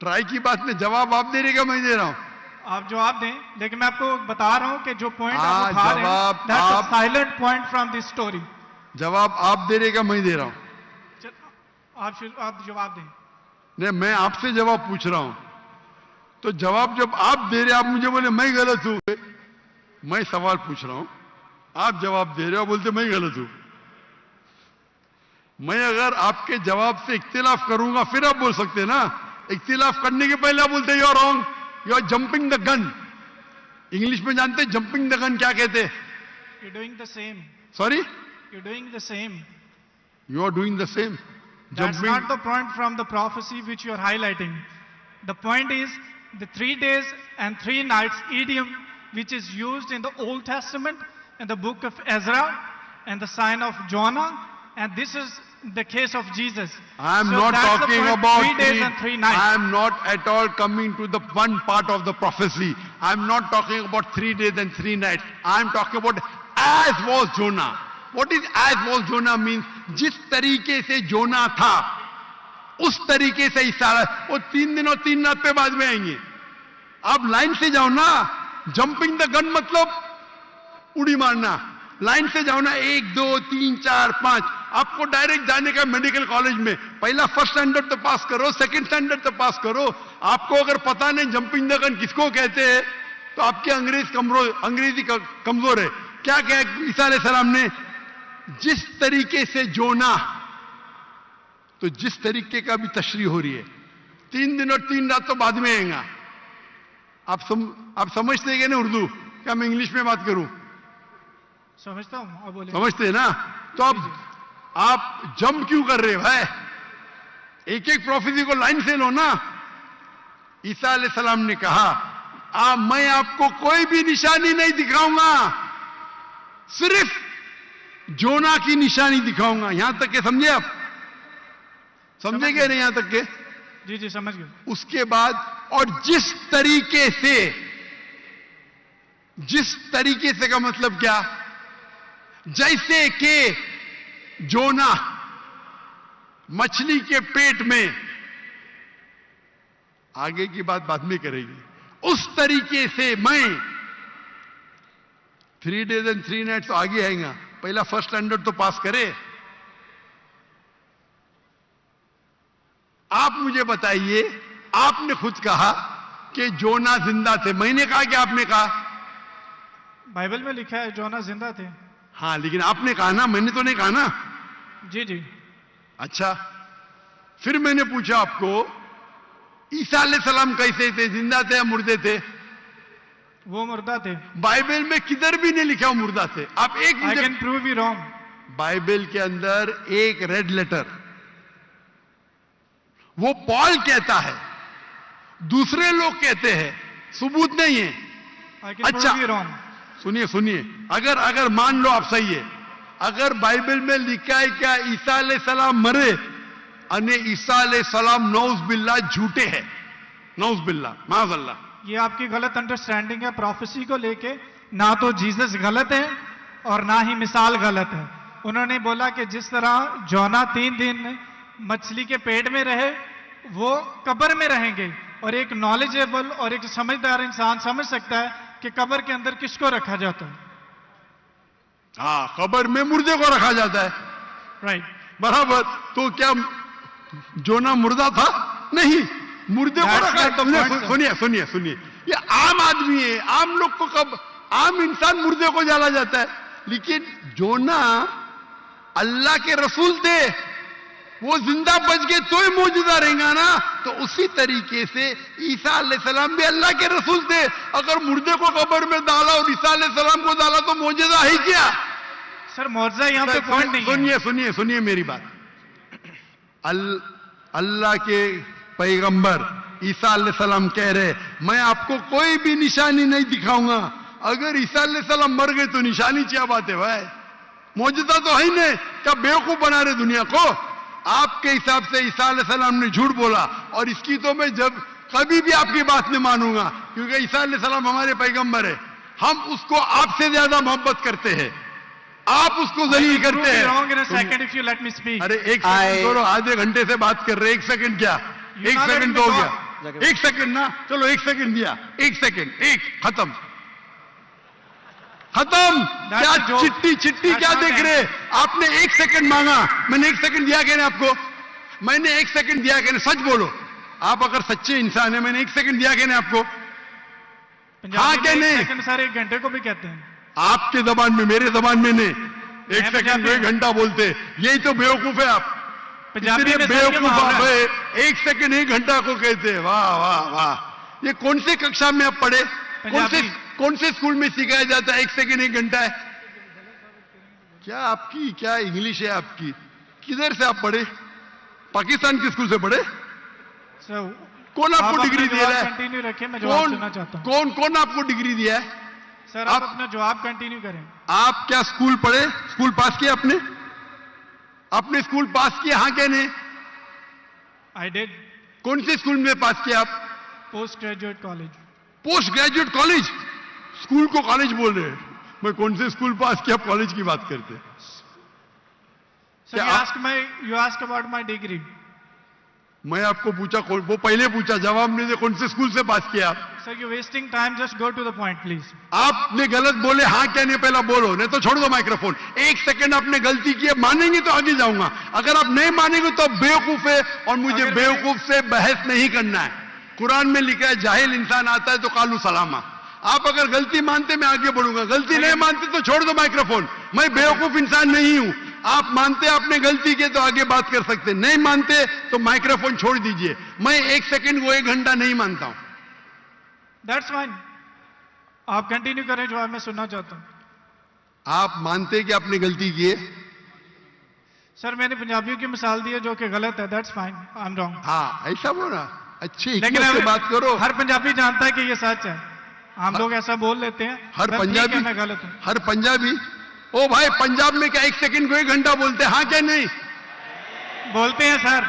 Try की बात में जवाब आप दे रहे क्या मैं दे रहा हूं? आप जवाब दें, लेकिन मैं आपको बता रहा हूं कि जो पॉइंट हाँ, आप उठा रहे जवाब हैं, दैट्स अ आप- silent point from this story. जवाब आप दे रहे क्या मैं दे रहा हूं? आप जवाब दें। नहीं, मैं आपसे जवाब पूछ रहा हूं, तो जवाब जब आप दे रहे, आप मुझे बोले मैं गलत हूं। मैं सवाल पूछ रहा हूं, आप जवाब दे रहे हो, बोलते मैं गलत हूं। मैं अगर आपके जवाब से इख्तिलाफ करूंगा फिर आप बोल सकते हैं ना। इख्तिलाफ करने के पहले आप बोलते you are wrong, you are jumping the gun. English में जानते हैं जंपिंग द गन क्या कहते हैं? You doing the same. Sorry, you doing the same. You are doing the same. That's not the point from the prophecy which you are highlighting. The point is the 3 days and 3 nights idiom which is used in the Old Testament, in the book of Ezra and the sign of Jonah, and this is the case of Jesus. I am So not that's the talking point, about 3 days and 3 nights. I am not at all coming to the one part of the prophecy. I am not talking about 3 days and 3 nights. I am talking about as was Jonah. What is as was Jonah means? जिस तरीके से जोना था उस तरीके से ईसा, वो 3 दिन और 3 रात पे बाद में आएंगे। आप लाइन से जाओ ना। जंपिंग द गन मतलब उड़ी मारना। लाइन से जाओ ना, 1 2 3 4 5। आपको डायरेक्ट जाने का मेडिकल कॉलेज में पहला फर्स्ट स्टैंडर्ड तो पास करो, सेकंड स्टैंडर्ड तो पास करो। आपको अगर पता नहीं जंपिंग द गन किसको कहते हैं तो आपकी अंग्रेजी कमजोर है। क्या कहा ईसा अलैहिस्सलाम ने? जिस तरीके से जोना, तो जिस तरीके का भी तशरीह हो रही है, 3 दिन और 3 रात तो बाद में आएगा। आप समझते हैं ना उर्दू? क्या मैं इंग्लिश में बात करूं? समझता हूं, आप बोले। समझते हैं ना? तो आप जंप क्यों कर रहे हो भाई? एक एक प्रोफेसी को लाइन से लो ना। ईसा अलैहिस्सलाम ने कहा मैं आपको कोई भी निशानी नहीं दिखाऊंगा, सिर्फ जोना की निशानी दिखाऊंगा। यहां तक के समझे आप? समझे क्या नहीं यहां तक के? जी जी समझ गए। उसके बाद और जिस तरीके से का मतलब क्या? जैसे कि जोना मछली के पेट में, आगे की बात बाद में करेगी, उस तरीके से मैं 3 days and 3 nights तो आगे आएगा। पहला फर्स्ट स्टैंडर्ड तो पास करे। आप मुझे बताइए, आपने खुद कहा कि जोना जिंदा थे। मैंने कहा कि आपने कहा? बाइबल में लिखा है जोना जिंदा थे। हाँ, लेकिन आपने कहा ना, मैंने तो नहीं कहा ना। जी जी। अच्छा, फिर मैंने पूछा आपको ईसा अलैहिस्सलाम कैसे थे? जिंदा थे या मुर्दे थे? वो मुर्दा थे। बाइबल में किधर भी नहीं लिखा वो मुर्दा थे। आप एक I can prove you wrong. Bible के अंदर एक रेड लेटर, वो पॉल कहता है, दूसरे लोग कहते हैं, सबूत नहीं है। I can prove you wrong. सुनिए, अगर मान लो आप सही है, अगर बाइबल में लिखा है क्या ईसा अलैहिस्सलाम मरे, अने ईसा अलैहिस्सलाम नौज बिल्ला झूठे हैं, नौज बिल्ला माज़अल्लाह। ये आपकी गलत अंडरस्टैंडिंग है प्रोफेसी को लेके। ना तो जीसस गलत है और ना ही मिसाल गलत है। उन्होंने बोला कि जिस तरह जोना 3 दिन मछली के पेट में रहे, वो कब्र में रहेंगे। और एक नॉलेजेबल और एक समझदार इंसान समझ सकता है कि कब्र के अंदर किसको रखा जाता है। हाँ, कब्र में मुर्दे को रखा जाता है। राइट, बराबर। तो क्या जोना मुर्दा था? नहीं, मुर्दे को रखा। सुनिए, ये आम आदमी है, आम लोग को कब, आम इंसान मुर्दे को जाला जाता है। लेकिन जोना अल्लाह के रसूल थे, वो जिंदा बच गए तो ही मौजूदा रहेगा ना। तो उसी तरीके से ईसा अलैहिस्सलाम भी अल्लाह के रसूल थे। अगर मुर्दे को कब्र में डाला और ईसा अलैहिस्सलाम को डाला तो मौजूदा है क्या? सर मौजूदा यहाँ पे पॉइंट नहीं है। सुनिए मेरी बात। अल्लाह के पैगंबर ईसा अलैहिस्सलाम कह रहे, मैं आपको कोई भी निशानी नहीं दिखाऊंगा। अगर ईसा अलैहिस्सलाम मर गए तो निशानी क्या बात है भाई? मौजूदा तो है ही नहीं। क्या बेवकूफ बना रहे दुनिया को? आपके हिसाब से ईसा अलैहिस्सलाम ने झूठ बोला, और इसकी तो मैं जब कभी भी आपकी बात नहीं मानूंगा, क्योंकि ईसा अलैहिस्सलाम हमारे पैगंबर है। हम उसको आपसे ज्यादा मोहब्बत करते हैं, आप उसको जलील करते हैं। अरे एक सेकंड, आधे घंटे से बात कर रहे, 1 सेकंड क्या? 1 सेकंड तो हो गया। जाके एक सेकंड ना, चलो एक सेकंड दिया, एक सेकंड, एक खत्म खत्म। That's क्या a joke. चिट्ठी चिट्ठी That's क्या not देख an- रहे? आपने एक सेकंड मांगा, मैंने एक सेकंड दिया क्या नहीं आपको? मैंने एक सेकंड दिया क्या नहीं? सच बोलो, आप अगर सच्चे इंसान है, मैंने एक सेकंड दिया क्या नहीं आपको? पंजाबी क्या में नहीं? 1 सेकंड सर 1 घंटे को भी कहते हैं। आपके जबान में, मेरे जबान में नहीं। एक मैं सेकंड को पंजाबी 1 घंटा बोलते, यही तो बेवकूफ है आप। पंजाबी इतने में सर ये बेवकूफ आप मुहावरा है। है, 1 सेकंड 1 घंटा को कहते हैं। वाह वाह वाह, ये कौन से कक्षा में आप पढ़े? पंजाबी। कौन से स्कूल में सिखाया जाता है 1 सेकंड 1 घंटा है? क्या आपकी क्या इंग्लिश है आपकी? किधर से आप पढ़े? पाकिस्तान के स्कूल से पढ़े? सर कौन आप आपको अपना डिग्री दिया जवाब है? कंटिन्यू रखें, मैं जवाब कौन सुनना चाहता हूं। कौन कौन आपको डिग्री दिया है? सर आप आप- अपना जवाब कंटिन्यू करें। आप क्या स्कूल पढ़े? स्कूल पास किया आपने? आपने स्कूल पास किया? हाँ क्या नहीं? आई डिड कौन से स्कूल में पास किया आप? Post graduate college. Post graduate college? School को कॉलेज बोल रहे हैं। मैं कौन से स्कूल पास किया, कॉलेज की बात करते हैं। सर क्या you ask about my degree. मैं आपको पूछा, वो पहले पूछा, जवाब नहीं दे, कौन से स्कूल से पास किया आप? Sir you wasting time, just go to the point please. आपने गलत बोले, हाँ क्या नहीं पहला बोलो, नहीं तो छोड़ दो माइक्रोफोन। 1 सेकंड आपने गलती की है, मानेंगे तो आगे जाऊंगा, अगर आप नहीं मानेंगे तो आप बेवकूफ है, और मुझे अगर बेवकूफ से बहस नहीं करना है। कुरान में लिखा है, जाहिल इंसान आता है तो कालू सलामा। आप अगर गलती मानते मैं आगे बढ़ूंगा, गलती नहीं मानते तो छोड़ दो माइक्रोफोन। मैं बेवकूफ इंसान नहीं हूं। आप मानते आपने गलती की तो आगे बात कर सकते, नहीं मानते तो माइक्रोफोन छोड़ दीजिए। मैं 1 सेकंड को 1 घंटा नहीं मानता हूं। दैट्स फाइन, आप कंटिन्यू करें, जवाब मैं सुनना चाहता हूं। आप मानते कि आपने गलती की है? सर मैंने पंजाबियों की मिसाल दी है जो कि गलत है, that's fine, I am wrong. हाँ ऐसा बोला, अच्छी लेकिन हिकमत से हमें- बात करो। हर पंजाबी जानता है कि ये सच है, हम लोग ऐसा बोल लेते हैं। हर बस ठीक है, पंजाबी, मैं गलत हूं। हर पंजाबी, ओ भाई पंजाब में क्या 1 सेकंड को 1 घंटा बोलते हैं? हाँ क्या नहीं? बोलते हैं सर,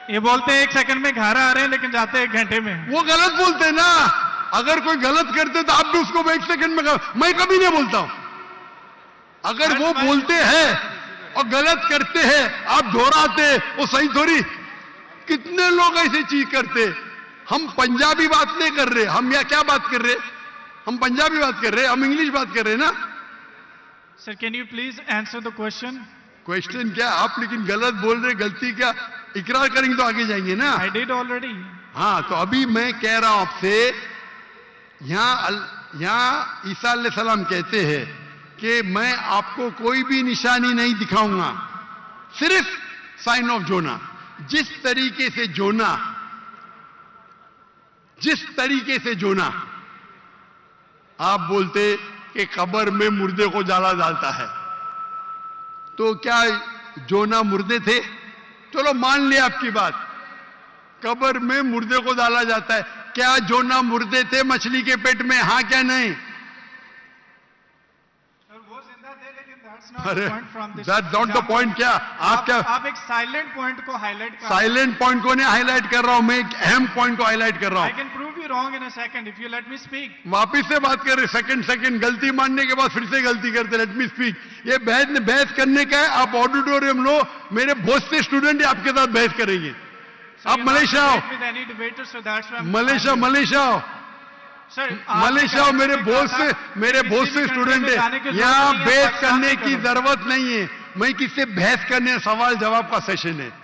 ये बोलते हैं 1 सेकंड में घर आ रहे हैं लेकिन जाते हैं 1 घंटे में। वो गलत बोलते हैं ना। अगर कोई गलत करते तो आप भी उसको 1 सेकंड में मैं कभी नहीं बोलता हूं। अगर वो बोलते हैं और गलत करते हैं, आप दोहराते, वो सही थोड़ी। कितने लोग ऐसी चीज करते। हम पंजाबी बात नहीं कर रहे, हम यहाँ क्या बात कर रहे? हम पंजाबी बात कर रहे, हम इंग्लिश बात कर रहे ना। Sir can you please answer the question? Question क्या आप, लेकिन गलत बोल रहे, गलती क्या इकरार करेंगे तो आगे जाएंगे ना। I did already. हाँ तो अभी मैं कह रहा हूं आपसे, यहां ईसा अलैहिस्सलाम कहते हैं कि मैं आपको कोई भी निशानी नहीं दिखाऊंगा, सिर्फ साइन ऑफ जोना। जिस तरीके से जोना आप बोलते कि कब्र में मुर्दे को जाला डालता है, तो क्या जोना मुर्दे थे? चलो मान लिया आपकी बात, कब्र में मुर्दे को डाला जाता है। क्या जोना मुर्दे थे मछली के पेट में? हाँ क्या नहीं? वो जिंदा थे लेकिन दैट्स नॉट अरे the point from this. That's not the point. क्या आप क्या आप एक साइलेंट पॉइंट को हाईलाइट कर। साइलेंट पॉइंट को नहीं हाईलाइट कर रहा हूं, मैं एक अहम पॉइंट को हाईलाइट कर रहा आई हूं। Can prove you wrong in a second if you let me speak. वापिस से बात कर रहे, सेकंड गलती मानने के बाद फिर से गलती करते, लेट मी स्पीक। ये बहस करने का है, आप ऑडिटोरियम लो, मेरे बहुत से स्टूडेंट आपके साथ बहस करेंगे। आप मलेशिया आओ, मलेशिया आओ, मलेशिया आओ। मेरे बहुत से स्टूडेंट है यहाँ, बहस करने की जरूरत नहीं है। मैं किससे बहस करने, सवाल जवाब का सेशन है।